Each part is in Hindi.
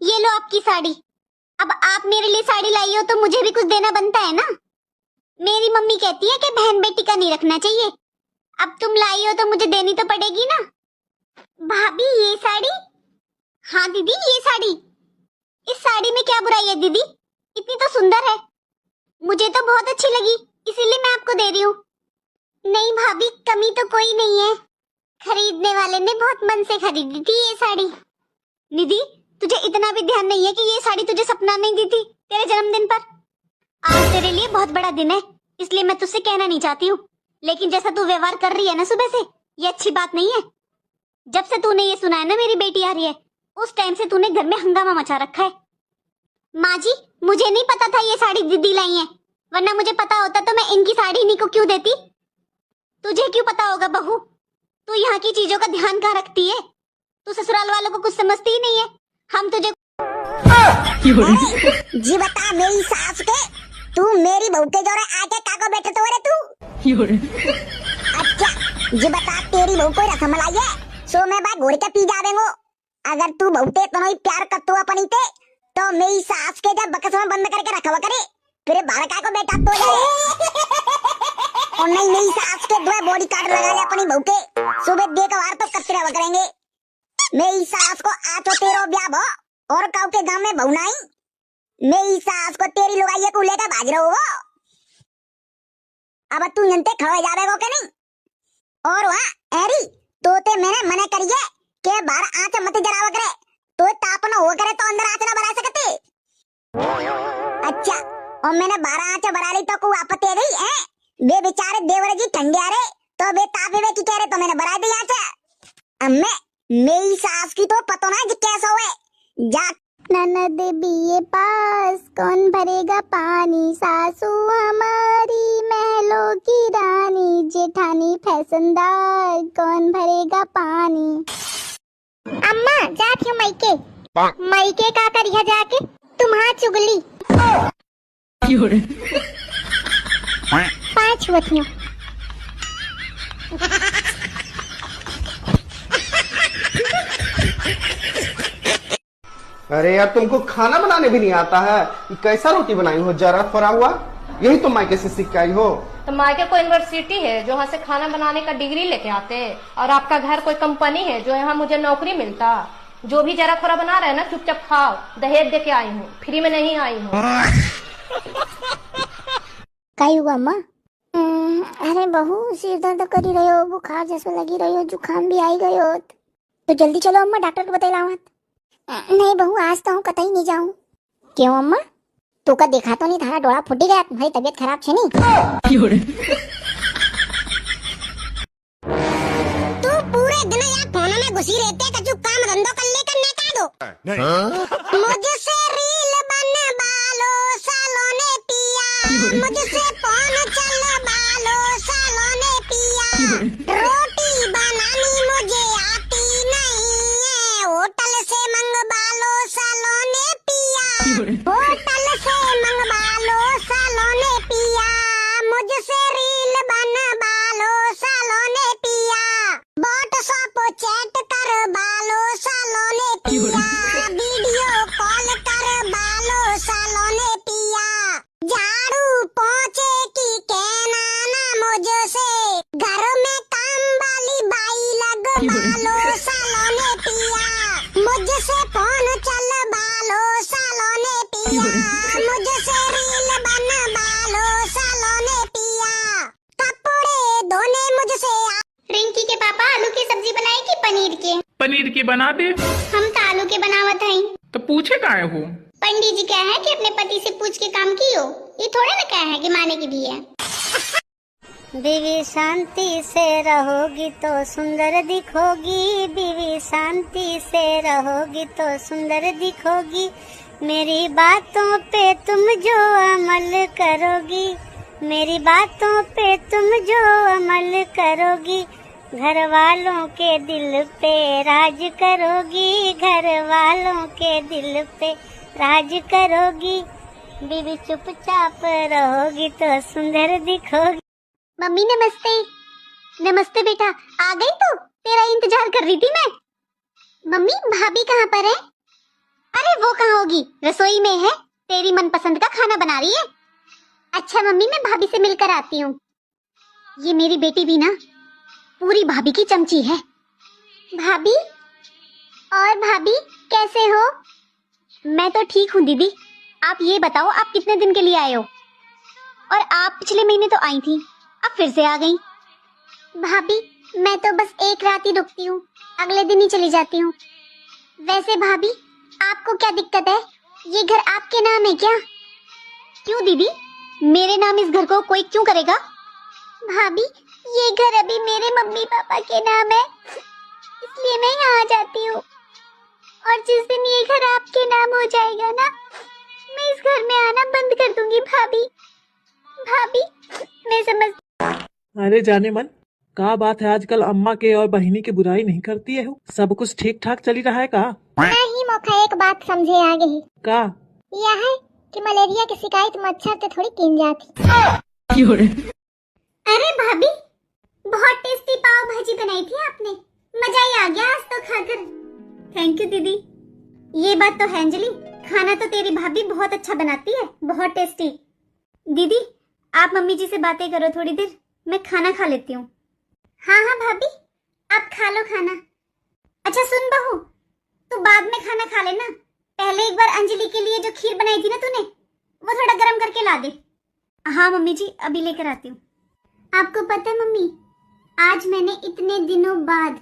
ये लो आपकी साड़ी। अब आप मेरे लिए साड़ी लाई हो तो मुझे भी कुछ देना बनता है ना। मेरी मम्मी कहती है कि बहन बेटी का नहीं रखना चाहिए। अब तुम लाई हो तो मुझे देनी तो पड़ेगी ना। भाभी ये साड़ी? हाँ दीदी ये साड़ी। इस साड़ी में क्या बुराई है दीदी, इतनी तो सुंदर है। मुझे तो बहुत अच्छी लगी इसीलिए मैं आपको दे रही हूँ। नहीं भाभी कमी तो कोई नहीं है, खरीदने वाले ने बहुत मन से खरीदी थी ये साड़ी। निधि तुझे इतना भी ध्यान नहीं है कि ये साड़ी तुझे सपना नहीं दी थी तेरे जन्मदिन पर। आज तेरे लिए बहुत बड़ा दिन है इसलिए मैं तुझसे कहना नहीं चाहती हूँ, लेकिन जैसा तू व्यवहार कर रही है ना सुबह से, ये अच्छी बात नहीं है। जब से तूने ये सुना है ना मेरी बेटी आ रही है, उस टाइम से तूने घर में हंगामा मचा रखा है। माँ जी मुझे नहीं पता था ये साड़ी दीदी लाई है, वरना मुझे पता होता तो मैं इनकी साड़ी इन्हीं को क्यों देती। तुझे क्यों पता होगा बहू, तू यहाँ की चीजों का ध्यान कहाँ रखती है। तू ससुराल वालों को कुछ समझती ही नहीं है। हम तुझे जी बता मेरी सास के, तू मेरी बहू के जोरे आके काको बैठे तो रे तू। अच्छा जी बता तेरी बहू कोई रसमलाई है सो मैं बाय घोड़ के पी जावेंगो। अगर तू बहुते तो नहीं प्यार करतू अपनी ते तो मेरी सास के जब बकस में बंद करके रखवा करे फिर बाहर का को बेटा तो जाए। और नहीं मेरी सास के दो बॉडी कार्ड लगा ले अपनी बहू के, सुबह देख वार तो कतरे रवा करेंगे। मेरी सास को आचो तेरो ब्याह भो और काऊ के गांव में बहू नहीं, मेरी सास को तेरी लुगाई को लेकर भाग रहो वो। अब तू जनते खड़े जावेगो के नहीं। और वहाँ एरी तोते मैंने मना करिए के बाहर आंच मत जरावा करे, तो ताप न हो करे तो अंदर आंच न बरा सकते। अच्छा और मैंने 12 आंच बरा ली तो कोई आपत्ति है गई है? बे बेचारे देवर जी ठंडे आ रहे तो बे तापे वे की कह रहे तो मैंने बरा दी आंच। अम्मे मेरी सास की तो पता ना कैसा हुए जा। ननद बीए पास कौन भरेगा पानी, सासू हमारी महलों की रानी, जेठानी फैशनदार कौन भरेगा पानी। अम्मा जाती हूँ मायके। मायके का करिया जाके तुम्हारा चुगली 5 बतियों। अरे यार तुमको खाना बनाने भी नहीं आता है, ये कैसा रोटी बनाई हो जरा फरा हुआ, यही तो मायके से सीख के आई हो। तो मायके कोई यूनिवर्सिटी है जो यहाँ से खाना बनाने का डिग्री लेके आते हैं, और आपका घर कोई कंपनी है जो यहाँ मुझे नौकरी मिलता। जो भी जरा थोड़ा बना रहे हैं ना चुपचाप खाओ, दहेज दे के आई हूँ, फ्री में नहीं आई हूँ। कई हुआ अम्मा? अरे बहू सिर दर्द करी रही हो, बुखार जैसे लगी रही हो, जुकाम भी आई गई हो, तो जल्दी चलो अम्मा डॉक्टर को बतला मत। नहीं बहू आज तो हूँ कतई नहीं जाऊँ। क्यों अम्मा? तू का देखा तो नहीं थारा डोड़ा फूटी गया, तुम्हारी तबीयत खराब छे नहीं? तू पूरे दिन यार फोन में घुसी रहते कछु काम धंधो कर ले करने का दो। मुझसे रील बनवा लो सालों ने पिया, मुझसे फोन चलवा लो सालों ने पिया, रोटी बनानी मुझे आती नहीं है, होटल से मंगवा लो सालों ने पिया, होटल से मंगवा लो सालों ने पिया, मुझसे रील बनवा लो सालों ने पिया, व्हाट्सएप चैट करवा लो सालों ने पिया, वीडियो कॉल करवा लो सालों ने पिया, झाड़ू पोंछे की कहना ना मुझसे, घर में काम वाली बाई लगवा लो सालों ने पिया, मुझसे फोन चलवा लो सालों ने पिया, मुझसे रील बनवा लो सालों ने पिया, कपड़े धोने मुझसे। रिंकी के पापा आलू की सब्जी बनाई कि पनीर के? पनीर की बना दे। हम तो आलू के बनावत हई। तो पूछे काहे हो? पंडित जी क्या है कि अपने पति से पूछ के काम कियो, ये थोड़ा ना क्या है कि माने की भी है। बीवी शांति से रहोगी तो सुंदर दिखोगी, बीवी शांति से रहोगी तो सुंदर दिखोगी, मेरी बातों पे तुम जो अमल करोगी, मेरी बातों पे तुम जो अमल करोगी, घर वालों के दिल पे राज करोगी, घर वालों के दिल पे राज करोगी, बीवी चुपचाप रहोगी तो सुंदर दिखोगी। मम्मी नमस्ते। नमस्ते बेटा, आ गई तू? तेरा इंतजार कर रही थी मैं। मम्मी भाभी कहाँ पर है? अरे वो वो कहाँ होगी, रसोई में है, तेरी मनपसंद का खाना बना रही है। अच्छा मम्मी, मैं भाभी से मिलकर आती हूँ। ये मेरी बेटी भी ना पूरी भाभी की चमची है। भाभी, और भाभी कैसे हो? मैं तो ठीक हूँ दीदी। आप ये बताओ, आप कितने दिन के लिए आए हो? और आप पिछले महीने तो आई थी, अब फिर से आ गई। भाभी मैं तो बस एक रात ही रुकती हूँ, अगले दिन ही चली जाती हूँ। वैसे भाभी आपको क्या दिक्कत है, ये घर आपके नाम है क्या? क्यों दीदी, मेरे नाम इस घर को कोई क्यों करेगा? भाभी ये घर अभी मेरे मम्मी पापा के नाम है, इसलिए मैं यहाँ आ जाती हूँ। और जिस दिन ये घर आपके नाम हो जाएगा ना, मैं इस घर में आना बंद कर दूंगी। भाभी भाभी मैं समझ। अरे जाने मन, का बात है आजकल अम्मा के और बहिनी की बुराई नहीं करती है? सब कुछ ठीक ठाक चली रहा है का? नहीं मौका एक बात समझे आगे ही का? यह है कि मलेरिया की शिकायत मच्छर से थोड़ी कीन जाती। अरे भाभी बहुत टेस्टी पाव भाजी बनाई थी आपने, मजा ही आ गया आज तो खाकर। थैंक यू दीदी। ये बात तो है अंजलि, खाना तो तेरी भाभी बहुत अच्छा बनाती है, बहुत टेस्टी। दीदी आप मम्मी जी से बातें करो थोड़ी देर, मैं खाना खा लेती हूँ। हाँ हाँ भाभी आप खा लो खाना। अच्छा सुन बहू, तू बाद में खाना खा लेना, पहले एक बार अंजलि के लिए जो खीर बनाई थी ना तूने, वो थोड़ा गर्म करके ला दे। हाँ मम्मी जी अभी लेकर आती हूँ। आपको पता है मम्मी, आज मैंने इतने दिनों बाद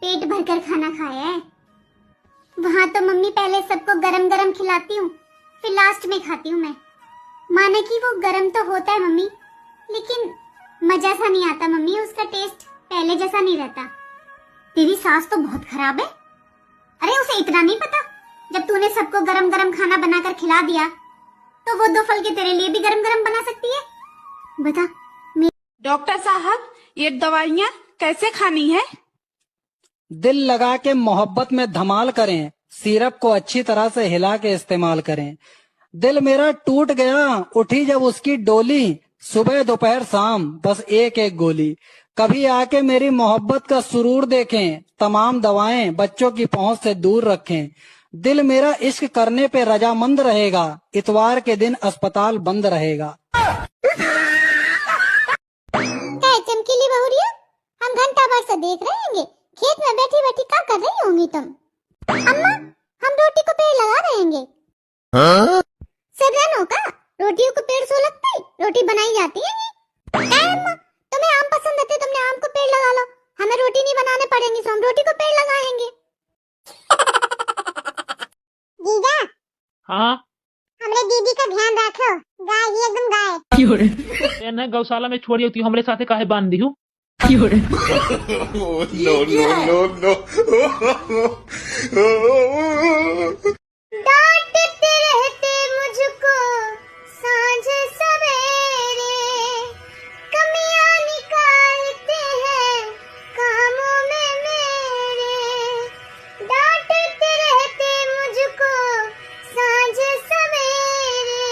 पेट भरकर खाना खाया है। वहां तो मम्मी पहले सबको गरम गरम खिलाती हूँ, फिर लास्ट में खाती हूँ मैं। माने कि वो गरम तो होता है मम्मी, लेकिन मजा सा नहीं आता मम्मी, उसका टेस्ट पहले जैसा नहीं रहता। तेरी सास तो बहुत खराब है। अरे उसे इतना नहीं पता, जब तूने सबको गरम गरम खाना बनाकर खिला दिया तो वो 2 फल के तेरे लिए भी गरम गरम बना सकती है। बता। डॉक्टर साहब ये दवाइयाँ कैसे खानी है? दिल लगा के मोहब्बत में धमाल करें, सिरप को अच्छी तरह से हिला के इस्तेमाल करें। दिल मेरा टूट गया, उठी जब उसकी डोली, सुबह दोपहर शाम बस एक एक गोली। कभी आके मेरी मोहब्बत का सुरूर देखें, तमाम दवाएं बच्चों की पहुंच से दूर रखें। दिल मेरा इश्क करने पे रजामंद रहेगा, इतवार के दिन अस्पताल बंद रहेगा। चमकीली बहुरिया, हम घंटा भर से देख रहे होंगे, खेत में बैठी बैठी क्या कर रही होंगी तुम? अम्मा हम रोटी को पेड़ लगा रहे होंगे। सर्दियों का रोटियों को पेड़ सो लगता है, रोटी बनाई जाती है। अम्मा तुम्हें आम पसंद है, तुमने आम को पेड़ लगा लो, हमें रोटी नहीं बनाने पड़ेंगे तो हम रोटी को पेड़ लगाएंगे। जीजा हाँ हमरे दीदी का ध्यान रखो, गाय ही एकदम गाय। एने गौशाला में छोड़ी होती हमरे साथे काहे बांध दी हूँ? डांटते रहते मुझको सांझ सवेरे, कमियां निकालते हैं कामों में मेरे। डांटते रहते मुझको सांझ सवेरे,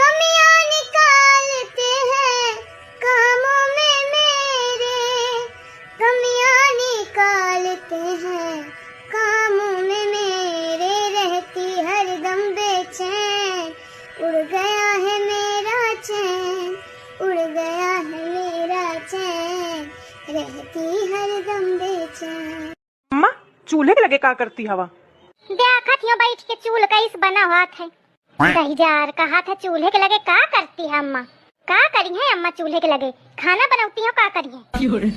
कमियां निकालते हैं कामों में मेरे। कमियां निकालते हैं कामों में मेरे, रहती हरदम बेचैन, उड़ गया है मेरा चैन, उड़ गया है मेरा चैन, रहती हरदम बेचैन। अम्मा चूल्हे के लगे का करती हवा? देखा थी बैठ के चूल्हे का इस बना हुआ था, कहीं जार कहा था चूल्हे के लगे का करती है अम्मा? का करी है अम्मा चूल्हे के लगे? खाना बनाती हो का करी है?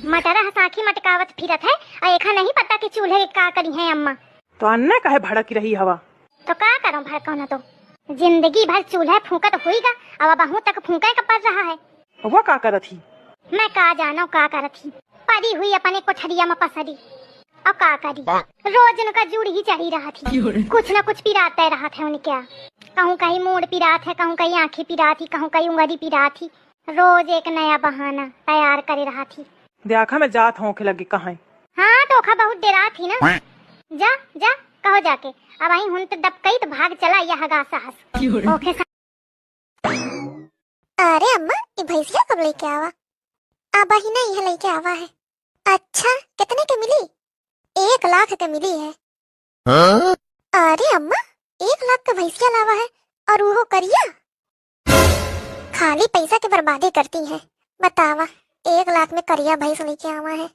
मटरा हसाखी मटकावत फिरत है और एखा नहीं पता कि चूल्हे के का करी है अम्मा। तो अन्ना काहे भड़क रही हवा? तो का करूं भड़को ना, तो जिंदगी भर चूल्हा फूका तो होईगा, अब बहु तक फूका का पड़ रहा है। वो का करत ही? मैं का जानो का करत ही, पड़ी हुई अपने कोठरिया में पसरी। अब का करी, रोज उनका जुड़ ही चढ़ी रहा थी, कुछ न कुछ पिराते रहा था उनके। कहूँ कहीं मूड पिरा थे, कहूँ कहीं आंखें पिरा थी, कहूँ कहीं उंगली पिरा थी, रोज एक नया बहाना तैयार करे रहा थी। देखा मैं जात हूँ के लगे कहाँ? हाँ तो खा बहुत डरा थी ना। जा जा कहो जाके, अब आई हूं तो दब कई तो भाग चला यह गा साहस। ओके अरे अम्मा ये भैंसिया कब लेके आवा? अब ही ना यह लेके आवा है। अच्छा कितने के मिली? 1 लाख के मिली है। अरे अम्मा लाख का भैंसिया लावा है और वो करिया। खाली पैसा के बर्बादी करती है। बतावा 1 लाख में करिया भैंस लेके आवा है।